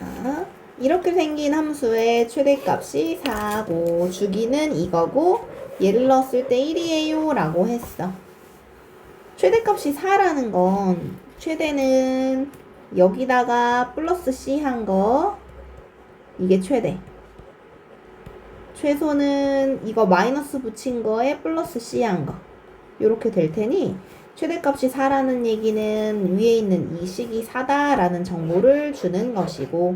자, 이렇게 생긴 함수의 최대값이 4고 주기는 이거고 얘를 넣었을 때 1이에요 라고 했어. 최대값이 4라는 건 최대는 여기다가 플러스 C 한 거 이게 최대, 최소는 이거 마이너스 붙인 거에 플러스 C 한 거 요렇게 될 테니 최대값이 4라는 얘기는 위에 있는 이 식이 4다라는 정보를 주는 것이고,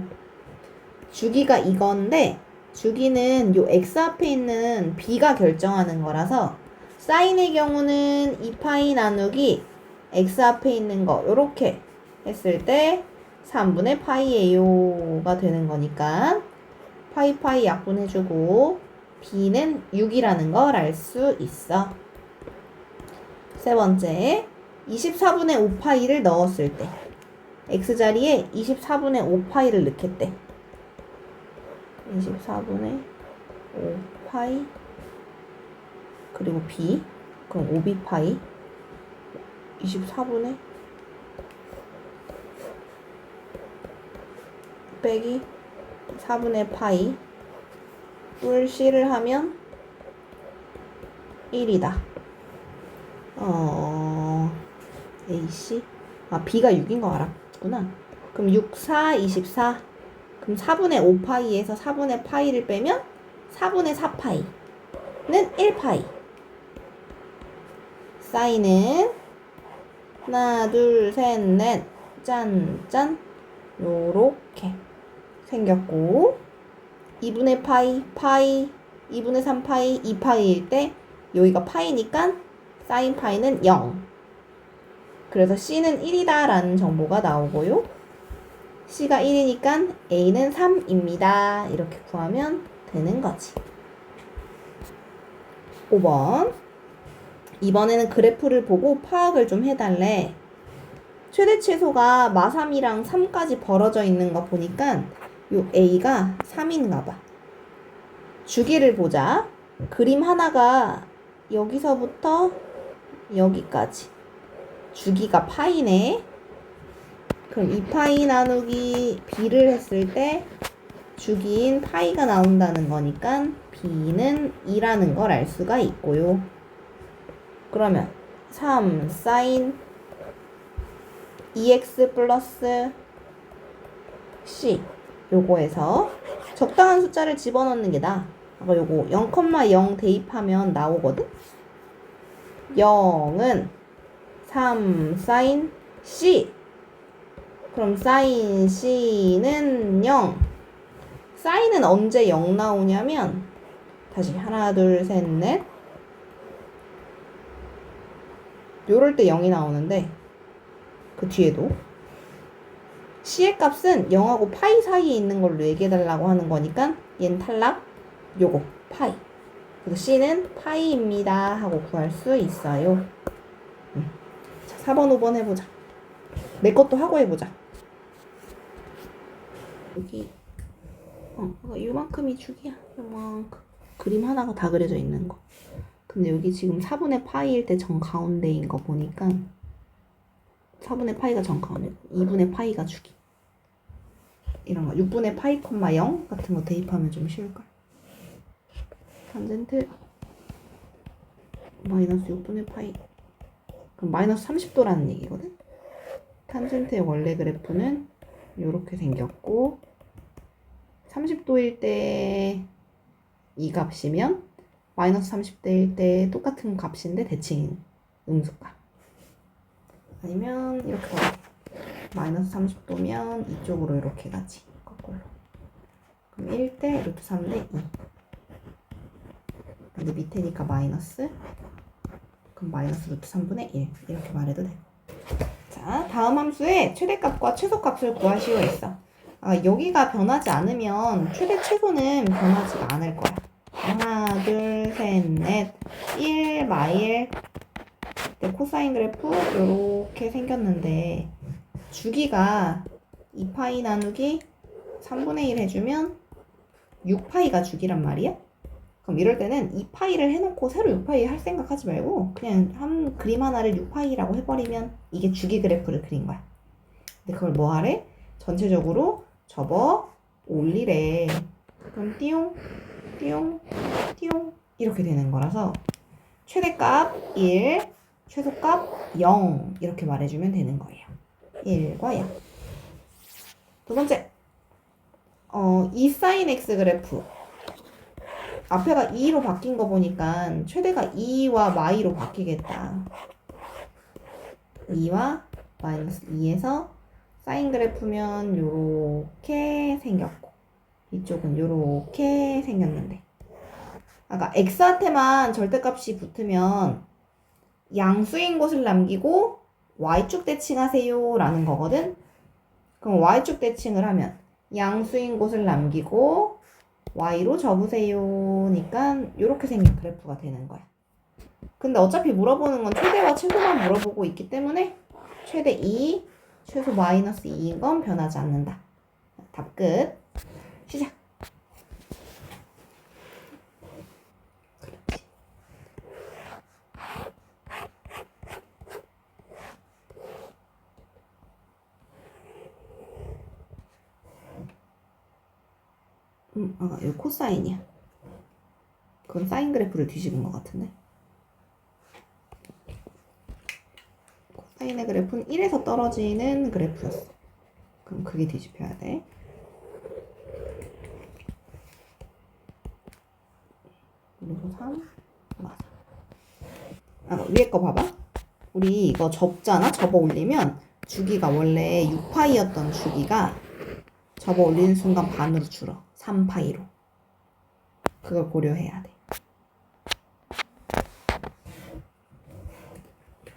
주기가 이건데 주기는 요 x 앞에 있는 b가 결정하는 거라서 사인의 경우는 2파이 나누기 x 앞에 있는 거 요렇게 했을 때 3분의 파이에요가 되는 거니까 파이 약분해주고 b는 6이라는 걸 알 수 있어. 세 번째, 24분의 5파이를 넣었을 때 x자리에 24분의 5파이를 넣겠대. 24분의 5파이 그리고 b, 그럼 5b파이 24분의 빼기 4분의 파이 뿔 c를 하면 1이다. AC b가 6인 거 알았구나. 그럼 6, 4, 24. 그럼 4분의 5파이에서 4분의 파이를 빼면 4분의 4파이는 1파이. 사인은 하나, 둘, 셋, 넷, 짠, 짠 요렇게 생겼고, 2분의 파이, 2분의 3파이, 2파이일 때 여기가 파이니까 사인 파이는 0. 그래서 C는 1이다 라는 정보가 나오고요. C가 1이니까 A는 3입니다. 이렇게 구하면 되는 거지. 5번. 이번에는 그래프를 보고 파악을 좀 해달래. 최대 최소가 마3이랑 3까지 벌어져 있는 거 보니까 요 A가 3인가 봐. 주기를 보자. 그림 하나가 여기서부터 여기까지. 주기가 파이네. 그럼 2파이 나누기 b를 했을 때 주기인 파이가 나온다는 거니까 b는 2라는 걸 알 수가 있고요. 그러면 3 사인 2x 플러스 c 요거에서 적당한 숫자를 집어넣는 게 나아. 아까 요거 0,0 대입하면 나오거든. 0은 3 사인 c. 그럼 사인 c는 0. 사인은 언제 0 나오냐면, 다시 하나 둘 셋 넷 요럴 때 0이 나오는데, 그 뒤에도 c의 값은 0하고 파이 사이에 있는 걸로 얘기해달라고 하는 거니까 얘는 탈락. 요거 파이. 그래서 c는 파이입니다 하고 구할 수 있어요. 자, 4번 5번 해보자. 내 것도 하고 해보자. 여기 요만큼이 주기야. 요만큼. 그림 하나가 다 그려져 있는 거. 근데 여기 지금 4분의 파이일 때 정가운데인 거 보니까 4분의 파이가 정가운데 2분의 파이가 주기. 이런 거 6분의 파이, 0 같은 거 대입하면 좀 쉬울걸. 탄젠트 마이너스 6분의 파이. 그럼 마이너스 30도라는 얘기거든. 탄젠트의 원래 그래프는 요렇게 생겼고, 30도일 때 이 값이면 마이너스 30도일 때 똑같은 값인데 대칭 음수값. 아니면 이렇게 가. 마이너스 30도면 이쪽으로 이렇게 가지. 거꾸로. 그럼 1대 루트 3대 2. 근데 밑에니까 마이너스. 그럼 마이너스 루트 3분의 1. 이렇게 말해도 돼. 자, 다음 함수의 최대값과 최소값을 구하시오 했어. 여기가 변하지 않으면 최대 최소는 변하지가 않을 거야. 하나, 둘, 셋, 넷, 1, 마일. 코사인 그래프 이렇게 생겼는데 주기가 2파이 나누기 3분의 1 해주면 6파이가 주기란 말이야. 그럼 이럴 때는 2파이를 해놓고 새로 6파이 할 생각하지 말고 그냥 한 그림 하나를 6파이라고 해버리면 이게 주기 그래프를 그린 거야. 근데 그걸 뭐 하래? 전체적으로 접어 올리래. 그럼 띠용 띠용 띠용 이렇게 되는 거라서 최대값 1, 최소값 0 이렇게 말해주면 되는 거예요. 1과 0. 두 번째, 이 사인 x 그래프 앞에가 2로 바뀐 거 보니까 최대가 2와 마이로 바뀌겠다. 2와 마이너스 2에서 사인 그래프면 요렇게 생겼고 이쪽은 요렇게 생겼는데 아까 x한테만 절대값이 붙으면 양수인 곳을 남기고 y축 대칭하세요 라는 거거든. 그럼 y축 대칭을 하면 양수인 곳을 남기고 y로 접으세요 니까 요렇게 생긴 그래프가 되는 거야. 근데 어차피 물어보는 건 최대와 최소만 물어보고 있기 때문에 최대 2, 최소 마이너스 2인 건 변하지 않는다. 답 끝. 시작. 그렇지. 이거 코사인이야. 그건 사인 그래프를 뒤집은 것 같은데. 코사인의 그래프는 1에서 떨어지는 그래프였어. 그럼 그게 뒤집혀야 돼. 그리고 3 맞아. 위에 거 봐봐. 우리 이거 접잖아. 접어 올리면 주기가 원래 6파이였던 주기가 접어 올리는 순간 반으로 줄어. 3파이로. 그걸 고려해야 돼.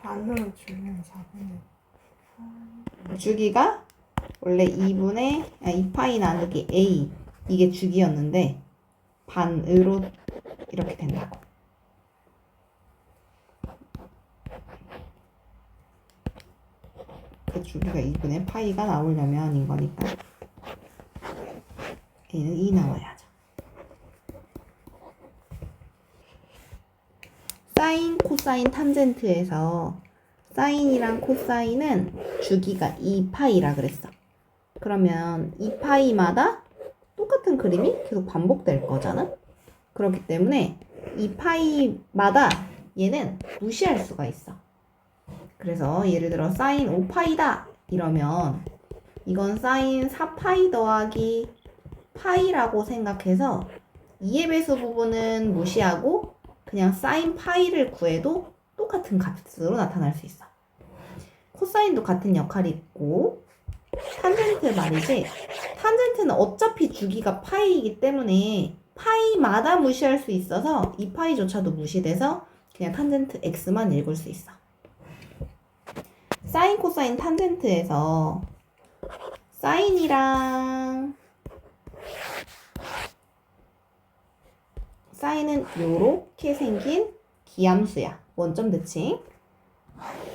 반으로 줄면 4분의 주기가 원래 2파이 나누기 a 이게 주기였는데 반으로 이렇게 된다고. 그 주기가 2분의 파이가 나오려면 인 거니까 a는 2 나와야죠. 사인, 코사인, 탄젠트에서 사인이랑 코사인은 주기가 2파이라 그랬어. 그러면 2파이마다 똑같은 그림이 계속 반복될 거잖아? 그렇기 때문에 2파이마다 얘는 무시할 수가 있어. 그래서 예를 들어 사인 5파이다 이러면 이건 사인 4파이 더하기 파이라고 생각해서 2의 배수 부분은 무시하고 그냥 사인 파이를 구해도 똑같은 값으로 나타날 수 있어. 코사인도 같은 역할이 있고 탄젠트 말이지. 탄젠트는 어차피 주기가 파이이기 때문에 파이마다 무시할 수 있어서 2파이조차도 무시돼서 그냥 탄젠트 x만 읽을 수 있어. 사인, 코사인, 탄젠트에서 사인이랑 사인은 요렇게 생긴 기함수야. 원점 대칭.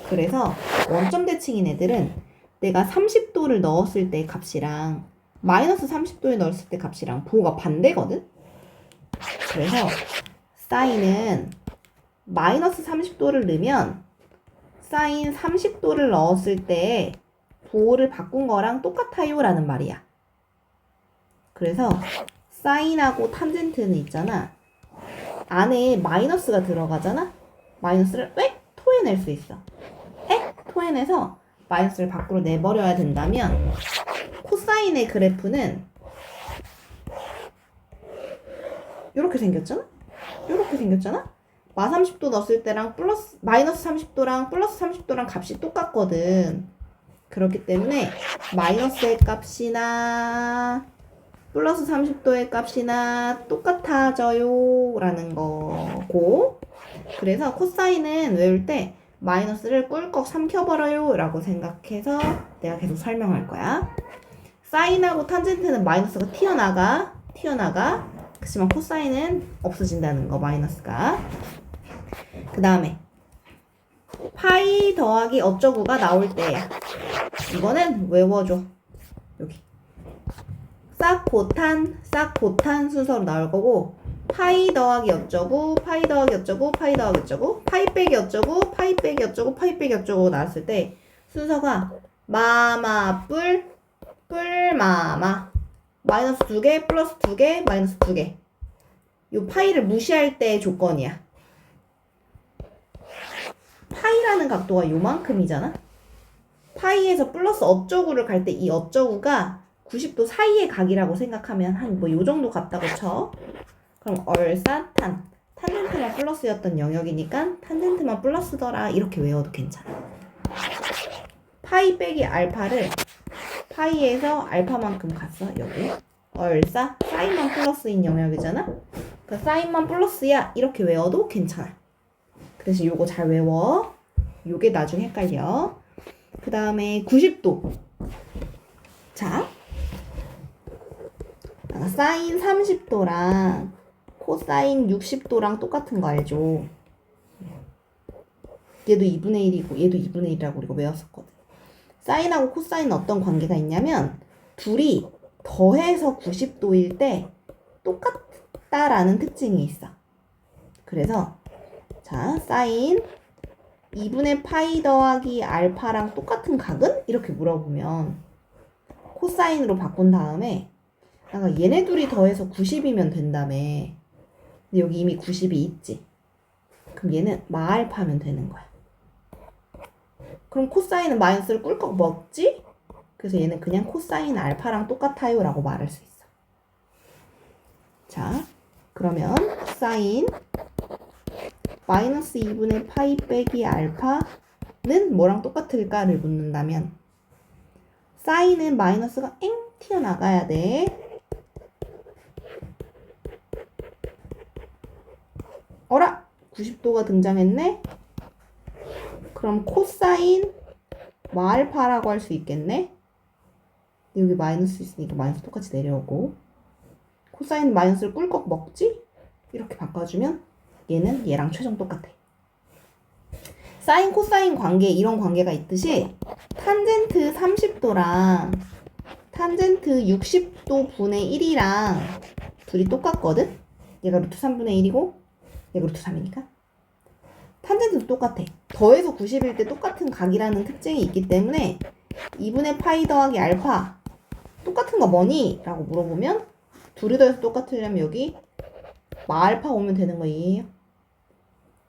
그래서 원점 대칭인 애들은 내가 30도를 넣었을 때 값이랑 마이너스 30도에 넣었을 때 값이랑 부호가 반대거든? 그래서 사인은 마이너스 30도를 넣으면 사인 30도를 넣었을 때 부호를 바꾼 거랑 똑같아요 라는 말이야. 그래서 사인하고 탄젠트는 있잖아. 안에 마이너스가 들어가잖아? 마이너스를 왜 토해낼 수 있어. 토해내서 마이너스를 밖으로 내버려야 된다면 코사인의 그래프는 이렇게 생겼잖아? 이렇게 생겼잖아? 마 30도 넣었을 때랑 마이너스 30도랑 플러스 30도랑 값이 똑같거든. 그렇기 때문에 마이너스의 값이나 플러스 30도의 값이나 똑같아져요 라는 거고, 그래서 코사인은 외울 때 마이너스를 꿀꺽 삼켜버려요 라고 생각해서 내가 계속 설명할 거야. 사인하고 탄젠트는 마이너스가 튀어나가. 그렇지만 코사인은 없어진다는 거, 마이너스가. 그 다음에 파이 더하기 어쩌구가 나올 때야. 이거는 외워줘. 여기 싹고탄 순서로 나올 거고, 파이 더하기 어쩌구, 파이 더하기 어쩌구, 파이 더하기 어쩌구, 파이 빼기 어쩌구, 파이 빼기 어쩌구, 파이 빼기 어쩌고 나왔을 때 순서가 마마 뿔 마마 마이너스 2개, 플러스 2개, 마이너스 2개. 요 파이를 무시할 때의 조건이야. 파이라는 각도가 요만큼이잖아? 파이에서 플러스 어쩌구를 갈 때 이 어쩌구가 90도 사이의 각이라고 생각하면 한 뭐 요 정도 같다고 쳐. 그럼 얼싸 탄젠트만 플러스였던 영역이니까 탄젠트만 플러스더라 이렇게 외워도 괜찮아. 파이 빼기 알파를 파이에서 알파만큼 갔어 여기. 얼싸 사인만 플러스인 영역이잖아. 그 사인만 플러스야 이렇게 외워도 괜찮아. 그래서 요거 잘 외워. 요게 나중에 헷갈려. 그 다음에 90도. 자, 사인 30도랑 코사인 60도랑 똑같은 거 알죠? 얘도 2분의 1이고 얘도 2분의 1이라고 우리가 외웠었거든. 사인하고 코사인은 어떤 관계가 있냐면 둘이 더해서 90도일 때 똑같다라는 특징이 있어. 그래서 자, 사인 2분의 파이 더하기 알파랑 똑같은 각은? 이렇게 물어보면 코사인으로 바꾼 다음에 얘네 둘이 더해서 90이면 된다며. 근데 여기 이미 90이 있지. 그럼 얘는 마알파면 되는 거야. 그럼 코사인은 마이너스를 꿀꺽 먹지? 그래서 얘는 그냥 코사인 알파랑 똑같아요 라고 말할 수 있어. 자, 그러면 사인 마이너스 2분의 파이 빼기 알파는 뭐랑 똑같을까를 묻는다면 사인은 마이너스가 엥 튀어나가야 돼. 어라? 90도가 등장했네? 그럼 코사인 마알파라고 할 수 있겠네? 여기 마이너스 있으니까 마이너스 똑같이 내려오고 코사인 마이너스를 꿀꺽 먹지? 이렇게 바꿔주면 얘는 얘랑 최종 똑같아. 사인 코사인 관계 이런 관계가 있듯이 탄젠트 30도랑 탄젠트 60도 분의 1이랑 둘이 똑같거든? 얘가 루트 3분의 1이고 얘가 루트 3이니까 탄젠트도 똑같아. 더해서 90일 때 똑같은 각이라는 특징이 있기 때문에 2분의 파이 더하기 알파 똑같은 거 뭐니? 라고 물어보면 둘이 더해서 똑같으려면 여기 마알파 오면 되는 거예요.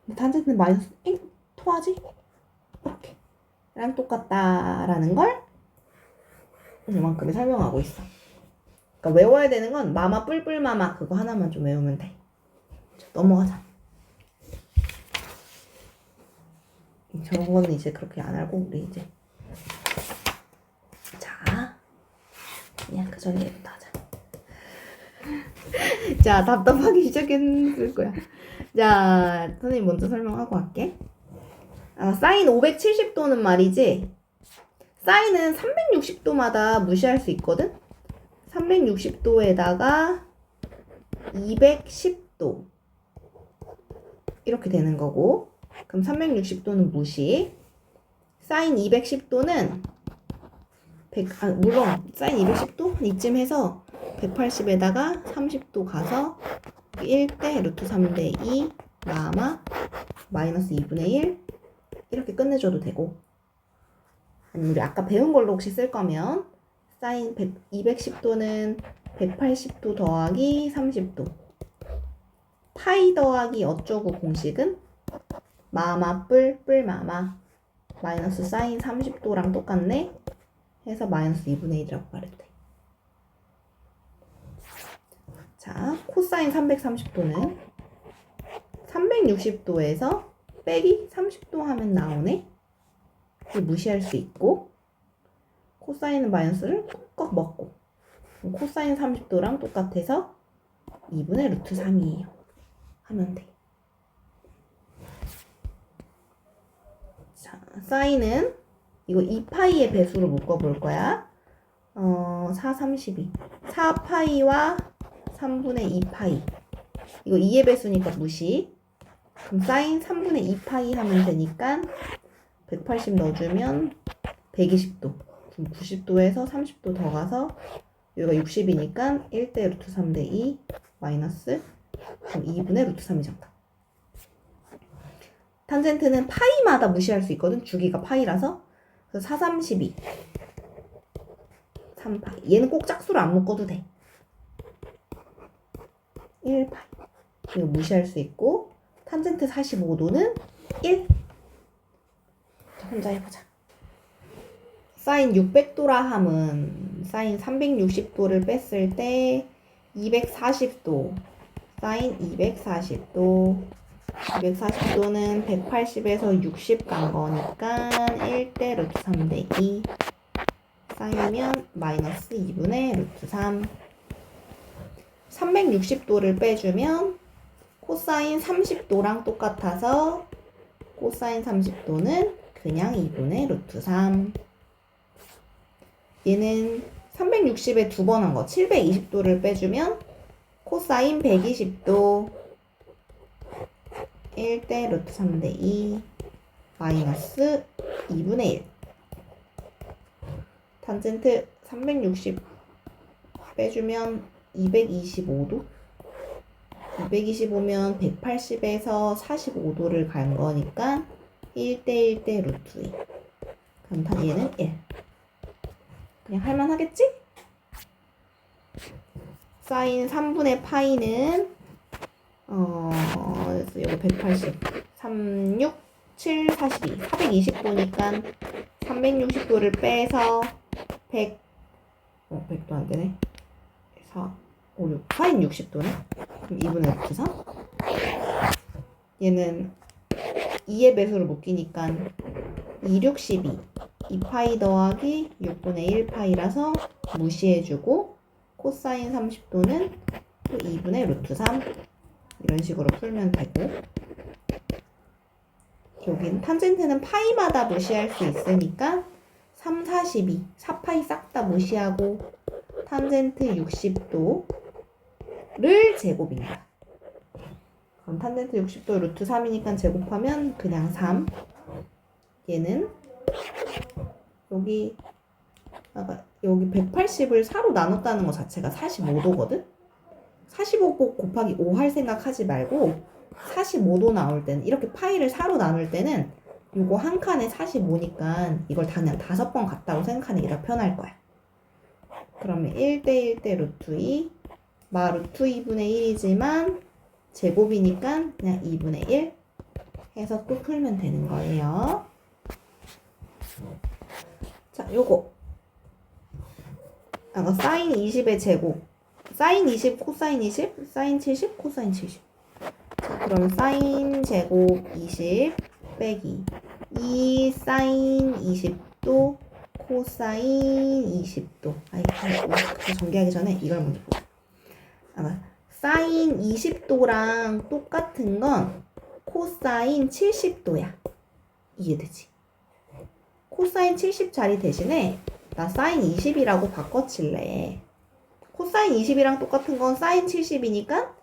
근데 탄젠트는 마이너스 엥? 토하지? 이렇게 랑 똑같다라는 걸 이만큼에 설명하고 있어. 그러니까 외워야 되는 건 마마 뿔뿔 마마 그거 하나만 좀 외우면 돼. 자, 넘어가자. 저런 거는 이제 그렇게 안 알고 우리 이제 자 그냥 그 전제부터 하자. 자, 답답하기 시작했을 거야. 자, 선생님 먼저 설명하고 할게. 사인 570도는 말이지 사인은 360도마다 무시할 수 있거든? 360도에다가 210도 이렇게 되는 거고 그럼 360도는 무시. 사인 210도는 물론 사인 210도 이쯤 해서 180에다가 30도 가서 1대 루트 3대 2 마마 마이너스 2분의 1 이렇게 끝내줘도 되고 아니면 우리 아까 배운 걸로 혹시 쓸 거면 사인 210도는 180도 더하기 30도 파이 더하기 어쩌고 공식은 마마 뿔뿔 마마 마이너스 사인 30도랑 똑같네 해서 마이너스 2분의 1이라고 말했대. 자, 코사인 330도는 360도에서 빼기 30도 하면 나오네. 무시할 수 있고 코사인은 마이너스를 꾹꾹 먹고 코사인 30도랑 똑같아서 2분의 루트 3이에요. 하면 돼. 자, 사인은 이거 2파이의 배수로 묶어볼 거야. 4, 32. 4파이와 3분의 2파이. 이거 2의 배수니까 무시. 그럼 사인 3분의 2파이 하면 되니까 180 넣어주면 120도. 그럼 90도에서 30도 더 가서 여기가 60이니까 1대 루트 3대 2 마이너스 그럼 2분의 루트 3이 정답. 탄젠트는 파이마다 무시할 수 있거든. 주기가 파이라서. 그래서 4, 32 3파이. 얘는 꼭 짝수로 안 묶어도 돼. 1파이. 이거 무시할 수 있고 탄젠트 45도는 1. 자, 혼자 해보자. 사인 600도라 함은 사인 360도를 뺐을 때 240도. 사인 240도. 240도는 180에서 60 간 거니까 1대 루트 3 대 2. 사인이면 마이너스 2분의 루트 3. 360도를 빼주면 코사인 30도랑 똑같아서 코사인 30도는 그냥 2분의 루트 3. 얘는 360에 두 번 한 거 720도를 빼주면 코사인 120도 1대 루트 3 대 2 마이너스 2분의 1. 탄젠트 360 빼주면 225도 225면 180에서 45도를 간 거니까 1대 1대 루트 2. 그럼 얘는 1. 그냥 할만하겠지? 사인 3분의 파이는 여기 180 36 7 42 420도니까 360도를 빼서 100도 안 되네. 4 5 6 사인 60도네. 그럼 2분의 루트 3. 얘는 2의 배수를 묶이니까 2 6 12 2파이 더하기 6분의 1파이라서 무시해주고 코사인 30도는 또 2분의 루트 3 이런 식으로 풀면 되고 여긴 탄젠트는 파이마다 무시할 수 있으니까 3, 42 4파이 싹 다 무시하고 탄젠트 60도를 제곱입니다. 그럼 탄젠트 60도 루트 3이니까 제곱하면 그냥 3. 얘는 여기 180을 4로 나눴다는 것 자체가 45도거든? 45 곱하기 5 할 생각 하지 말고 45도 나올 때는 이렇게 파이를 4로 나눌 때는 요거 한 칸에 45니까 이걸 다 그냥 5번 갔다고 생각하는 게 더 편할 거야. 그러면 1대 1대 루트 2 마 루트 2분의 1이지만 제곱이니까 그냥 2분의 1 해서 또 풀면 되는 거예요. 자, 요거 사인 20의 제곱 사인 20 코사인 20 사인 70 코사인 70. 자, 그럼 사인 제곱 20 빼기 2 사인 20도 코사인 20도. 전개하기 전에 이걸 먼저 보자. 사인 20도랑 똑같은 건 코사인 70도야. 이해되지? 코사인 70 자리 대신에 나 사인 20이라고 바꿔칠래. 코사인 20이랑 똑같은 건 사인 70이니까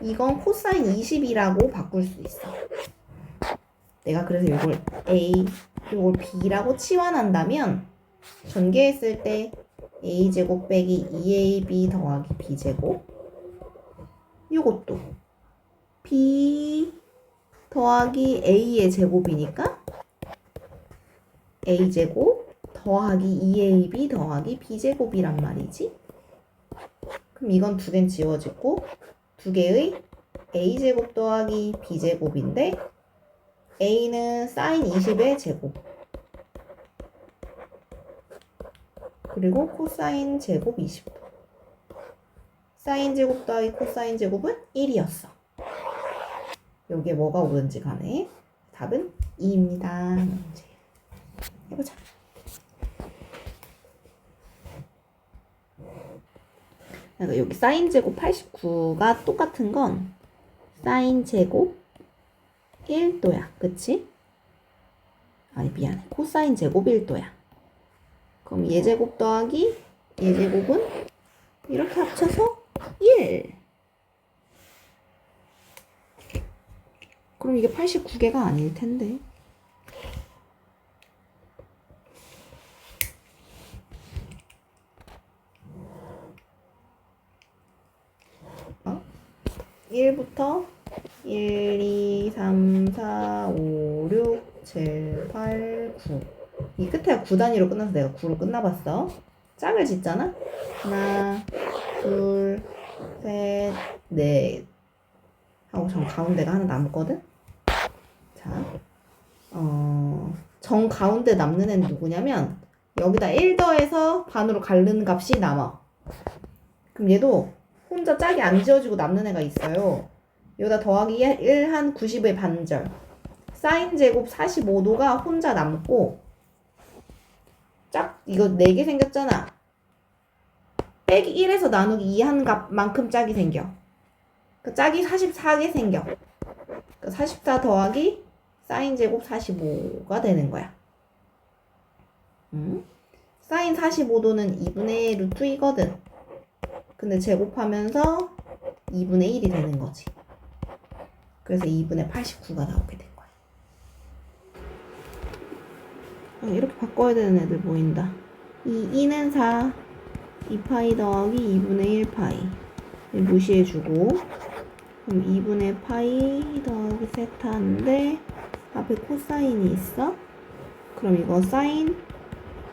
이건 코사인 20이라고 바꿀 수 있어. 내가 그래서 이걸 A, 이걸 B라고 치환한다면 전개했을 때 A제곱 빼기 2AB 더하기 B제곱 요것도 B 더하기 A의 제곱이니까 A제곱 더하기 2AB 더하기 B제곱이란 말이지. 그럼 이건 두 개는 지워지고 두 개의 A제곱 더하기 B제곱인데 A는 사인 20의 제곱 그리고 코사인 제곱 20도 사인 제곱 더하기 코사인 제곱은 1이었어. 여기에 뭐가 오든지 간에 답은 2입니다. 이제 해보자. 그러니까 여기 사인 제곱 89가 똑같은 건 사인 제곱 1도야. 그치? 아니 미안해. 코사인 제곱 1도야. 그럼 얘제곱 더하기 얘제곱은 이렇게 합쳐서 1. 그럼 이게 89개가 아닐 텐데. 어? 1부터 1, 2, 3, 4, 5, 6, 7, 8, 9. 이 끝에 9단위로 끝나서 내가 9로 끝나봤어. 짝을 짓잖아? 하나, 둘, 셋, 넷 하고 정 가운데가 하나 남거든? 자, 정 가운데 남는 애는 누구냐면 여기다 1 더해서 반으로 가르는 값이 남아. 그럼 얘도 혼자 짝이 안 지어지고 남는 애가 있어요. 여기다 더하기 1 한 90의 반절. 사인 제곱 45도가 혼자 남고 짝 이거 4개 생겼잖아. 빼기 1에서 나누기 2 한 값만큼 짝이 생겨. 그 짝이 44개 생겨. 그 44 더하기 사인 제곱 45가 되는 거야. 사인 45도는 2분의 루트 2거든. 근데 제곱하면서 2분의 1이 되는 거지. 그래서 2분의 89가 나오게 된 거야. 이렇게 바꿔야 되는 애들 보인다. 이 2는 4, 2파이 더하기 2분의 1파이 무시해주고, 그럼 2분의 파이 더하기 세타인데 앞에 코사인이 있어. 그럼 이거 사인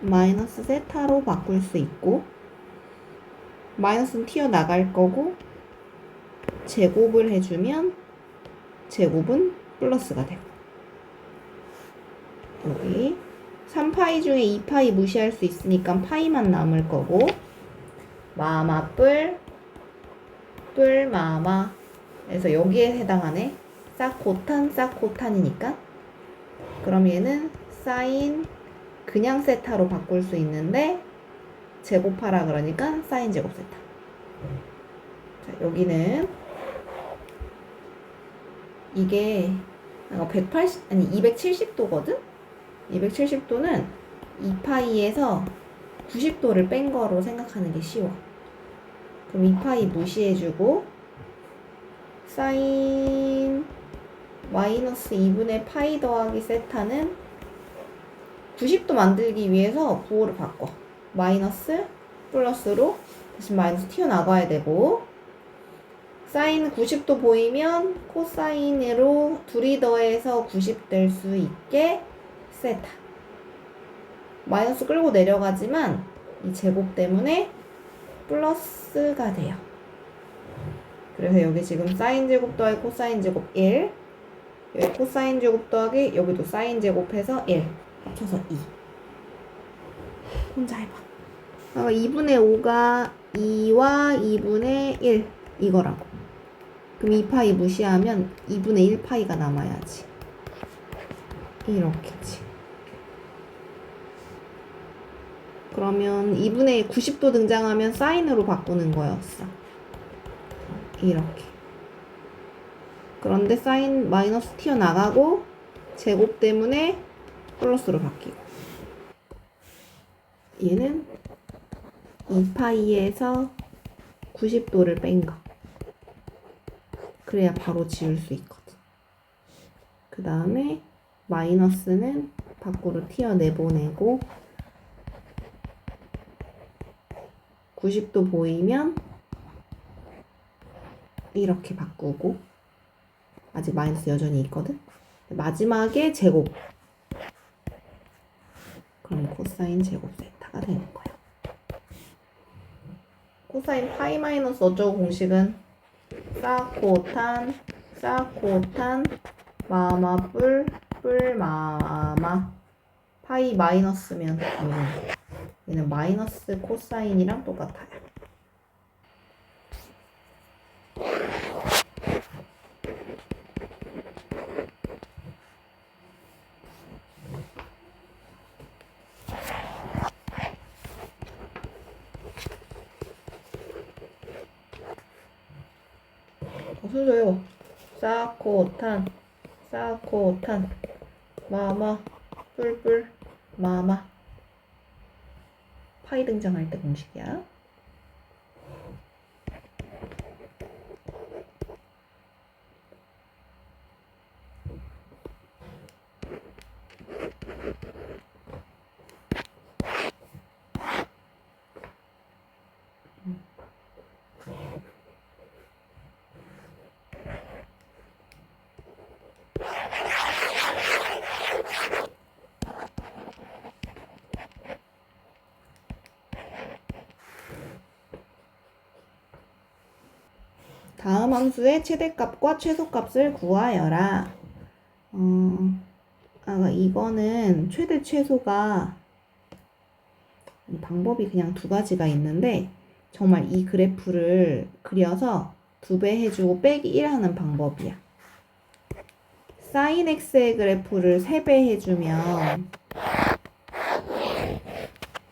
마이너스 세타로 바꿀 수 있고, 마이너스는 튀어나갈 거고, 제곱을 해주면 제곱은 플러스가 되고, 여기 3파이 중에 2파이 무시할 수 있으니까 파이만 남을 거고, 마마 뿔 마마. 그래서 여기에 해당하네. 싹코탄이니까. 그럼 얘는 사인 그냥 세타로 바꿀 수 있는데 제곱하라 그러니까 사인 제곱 세타. 자, 여기는 이게 270도거든? 270도는 2파이에서 90도를 뺀 거로 생각하는 게 쉬워. 그럼 2파이 무시해주고 사인 마이너스 2분의 파이 더하기 세타는 90도 만들기 위해서 부호를 바꿔. 마이너스 플러스로 다시 마이너스 튀어나가야 되고, 사인 90도 보이면 코사인으로 둘이 더해서 90 될 수 있게 세타. 마이너스 끌고 내려가지만 이 제곱 때문에 플러스가 돼요. 그래서 여기 지금 사인 제곱 더하기 코사인 제곱 1, 여기 코사인 제곱 더하기 여기도 사인 제곱해서 1 합쳐서 2. 혼자 해봐. 2분의 5가 2와 2분의 1 이거라고. 그럼 2파이 무시하면 2분의 1파이가 남아야지. 이렇게지. 그러면 2분의 90도 등장하면 사인으로 바꾸는 거였어. 이렇게. 그런데 사인 마이너스 튀어나가고 제곱 때문에 플러스로 바뀌고, 얘는 2파이에서 90도를 뺀 거. 그래야 바로 지울 수 있거든. 그 다음에 마이너스는 밖으로 튀어내보내고 90도 보이면 이렇게 바꾸고, 아직 마이너스 여전히 있거든. 마지막에 제곱. 그럼 코사인 제곱 세타가 되는 거야. 코사인 파이 마이너스 어쩌고 공식은 사코탄 마마 뿔 마마. 파이 마이너스면 얘는 마이너스 코사인이랑 똑같아요. 순서요. 사코탄 마마 뿔 마마. 파이 등장할 때 공식이야. 다음 함수의 최대값과 최소값을 구하여라. 이거는 최대 최소가 방법이 그냥 두 가지가 있는데 정말 이 그래프를 그려서 2배 해주고 빼기 1 하는 방법이야. sin x의 그래프를 3배 해주면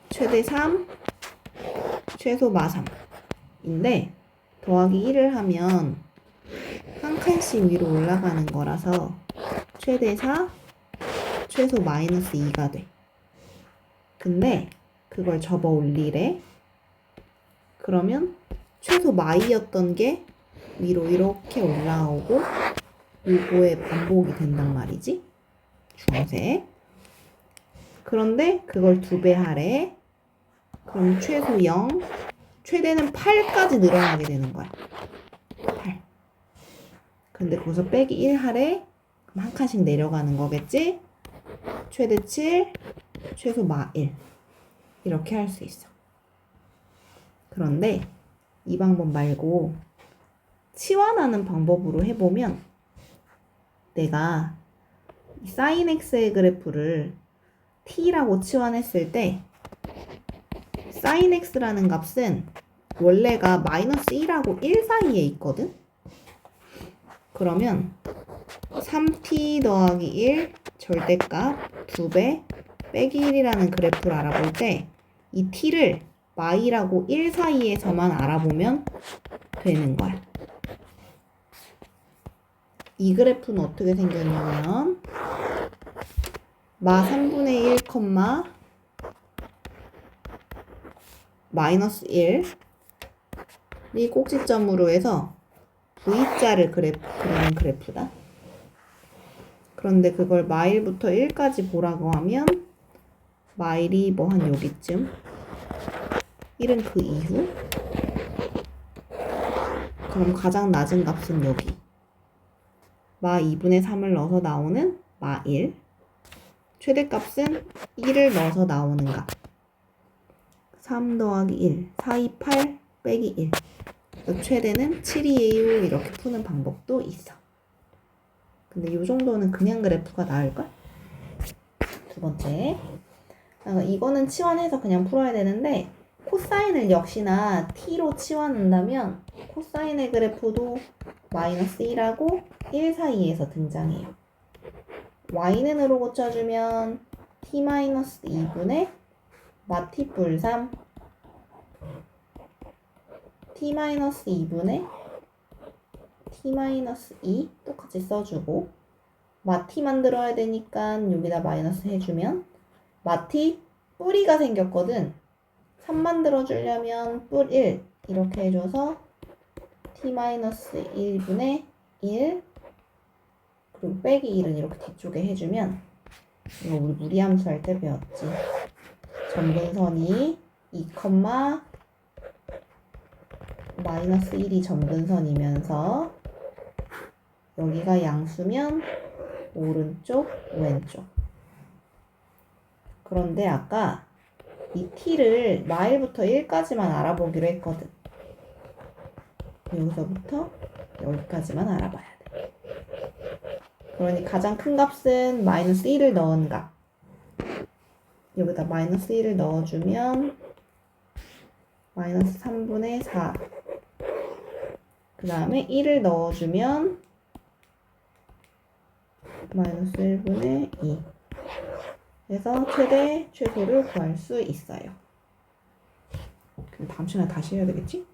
최대 3, 최소 마 3인데 더하기 1을 하면 한 칸씩 위로 올라가는 거라서 최대 4, 최소 마이너스 2가 돼. 근데 그걸 접어 올리래. 그러면 최소 마이였던 게 위로 이렇게 올라오고 요거의 반복이 된단 말이지. 주황색. 그런데 그걸 2배 하래. 그럼 최소 0, 최대는 8까지 늘어나게 되는 거야. 8. 근데 거기서 빼기 1 하래. 그럼 한 칸씩 내려가는 거겠지? 최대 7, 최소 마 1. 이렇게 할 수 있어. 그런데 이 방법 말고 치환하는 방법으로 해보면 내가 sin x의 그래프를 t라고 치환했을 때 sin x라는 값은 원래가 마이너스 1하고 1 사이에 있거든? 그러면 3t 더하기 1 절대값 2배 빼기 1이라는 그래프를 알아볼 때 이 t를 마이라고 1 사이에서만 알아보면 되는 거야. 이 그래프는 어떻게 생겼냐면 마 3분의 1, 마이너스 1이 꼭지점으로 해서 V자를 그리는 그래프다. 그런데 그걸 마일부터 1까지 보라고 하면 마일이 뭐 한 여기쯤 1은 그 이후 그럼 가장 낮은 값은 여기 마 2분의 3을 넣어서 나오는 마 1 최대값은 1을 넣어서 나오는 값 3 더하기 1 4, 2, 8 빼기 1 최대는 7이에요. 이렇게 푸는 방법도 있어. 근데 이 정도는 그냥 그래프가 나을걸? 두 번째 이거는 치환해서 그냥 풀어야 되는데 코사인을 역시나 t로 치환한다면 코사인의 그래프도 마이너스 1하고 1 사이에서 등장해요. y는으로 고쳐주면 t-2분의 마T 뿔 3 t-2분의 t-2 똑같이 써주고 마T 만들어야 되니까 여기다 마이너스 해주면 마T 뿌리가 생겼거든. 3 만들어주려면 뿔 1 이렇게 해줘서 t-1분의 1 그리고 빼기 1은 이렇게 뒤쪽에 해주면 이거 우리 무리함수 할 때 배웠지. 점근선이 2, 마이너스 1이 점근선이면서 여기가 양수면 오른쪽, 왼쪽. 그런데 아까 이 t를 마일부터 1까지만 알아보기로 했거든. 여기서부터 여기까지만 알아봐야 돼. 그러니 가장 큰 값은 마이너스 1을 넣은 값. 여기다 마이너스 1을 넣어주면 마이너스 3분의 4. 그 다음에 1을 넣어주면 마이너스 1분의 2. 그래서 최대, 최소를 구할 수 있어요. 다음 시간에 다시 해야 되겠지?